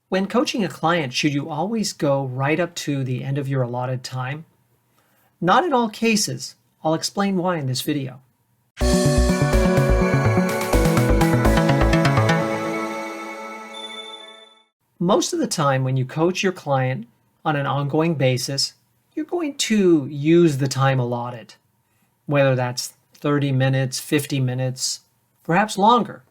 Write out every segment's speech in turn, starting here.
When coaching a client, should you always go right up to the end of your allotted time? Not in all cases. I'll explain why in this video. Most of the time when you coach your client on an ongoing basis, you're going to use the time allotted, whether that's 30 minutes, 50 minutes, perhaps longer.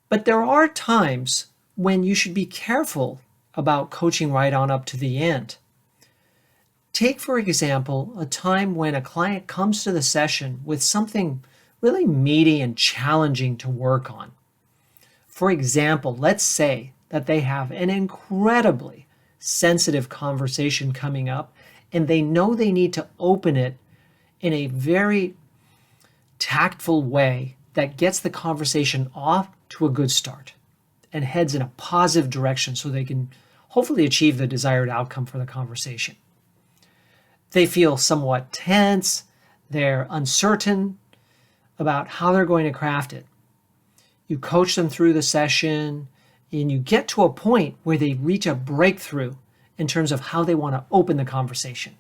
But there are times when you should be careful about coaching right on up to the end. Take, for example, a time when a client comes to the session with something really meaty and challenging to work on. For example, let's say that they have an incredibly sensitive conversation coming up and they know they need to open it in a very tactful way that gets the conversation off to a good start and heads in a positive direction so they can hopefully achieve the desired outcome for the conversation. They feel somewhat tense, they're uncertain about how they're going to craft it. You coach them through the session and you get to a point where they reach a breakthrough in terms of how they want to open the conversation.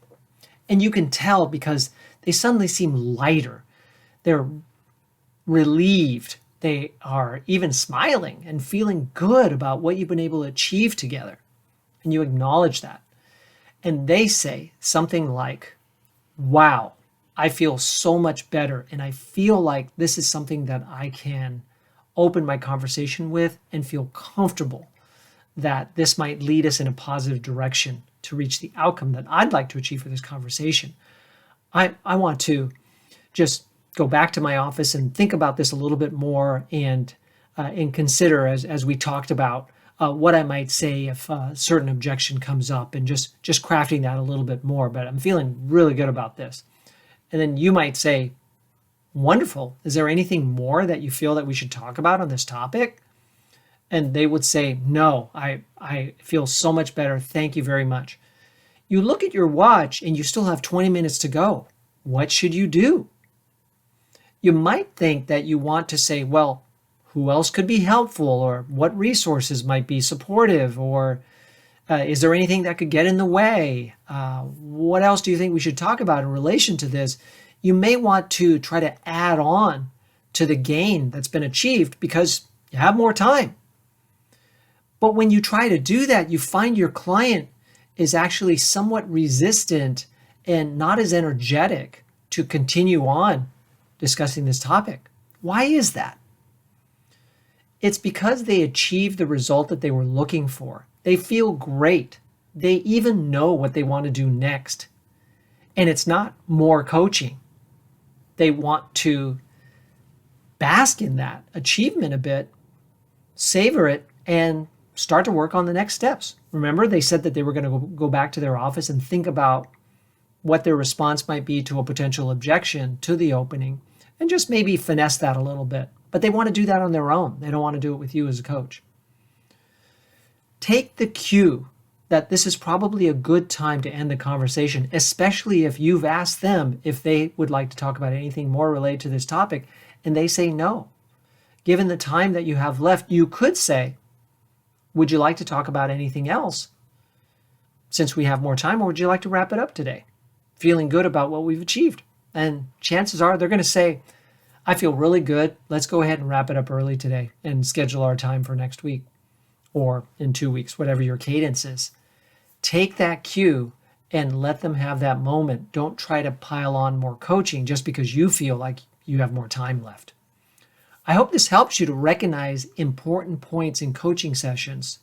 And you can tell because they suddenly seem lighter. They're relieved. They are even smiling and feeling good about what you've been able to achieve together. And you acknowledge that. And they say something like, wow, I feel so much better. And I feel like this is something that I can open my conversation with and feel comfortable that this might lead us in a positive direction to reach the outcome that I'd like to achieve for this conversation. I want to just go back to my office and think about this a little bit more and consider, as we talked about, what I might say if a certain objection comes up and just crafting that a little bit more. But I'm feeling really good about this. And then you might say, wonderful. Is there anything more that you feel that we should talk about on this topic? And they would say, no, I feel so much better. Thank you very much. You look at your watch and you still have 20 minutes to go. What should you do? You might think that you want to say, well, who else could be helpful, or what resources might be supportive, or is there anything that could get in the way? What else do you think we should talk about in relation to this? You may want to try to add on to the gain that's been achieved because you have more time. But when you try to do that, you find your client is actually somewhat resistant and not as energetic to continue on discussing this topic. Why is that? It's because they achieved the result that they were looking for. They feel great. They even know what they want to do next. And it's not more coaching. They want to bask in that achievement a bit, savor it, and start to work on the next steps. Remember, they said that they were going to go back to their office and think about what their response might be to a potential objection to the opening and just maybe finesse that a little bit. But they want to do that on their own. They don't want to do it with you as a coach. Take the cue that this is probably a good time to end the conversation, especially if you've asked them if they would like to talk about anything more related to this topic, and they say no. Given the time that you have left, you could say, would you like to talk about anything else since we have more time, or would you like to wrap it up today? Feeling good about what we've achieved. And chances are they're going to say, I feel really good. Let's go ahead and wrap it up early today and schedule our time for next week or in 2 weeks, whatever your cadence is. Take that cue and let them have that moment. Don't try to pile on more coaching just because you feel like you have more time left. I hope this helps you to recognize important points in coaching sessions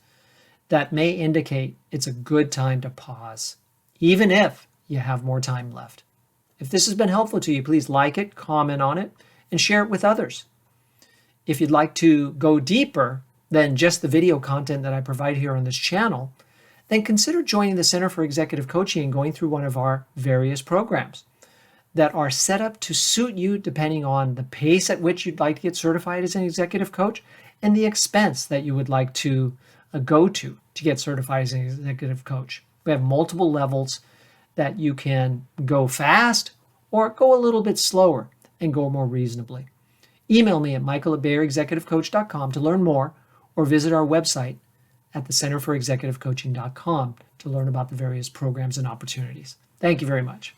that may indicate it's a good time to pause, even if you have more time left. If this has been helpful to you, please like it, comment on it, and share it with others. If you'd like to go deeper than just the video content that I provide here on this channel, then consider joining the Center for Executive Coaching and going through one of our various programs that are set up to suit you depending on the pace at which you'd like to get certified as an executive coach and the expense that you would like to go to get certified as an executive coach. We have multiple levels that you can go fast or go a little bit slower and go more reasonably. Email me at michael@baerexecutivecoach.com to learn more or visit our website at the centerforexecutivecoaching.com to learn about the various programs and opportunities. Thank you very much.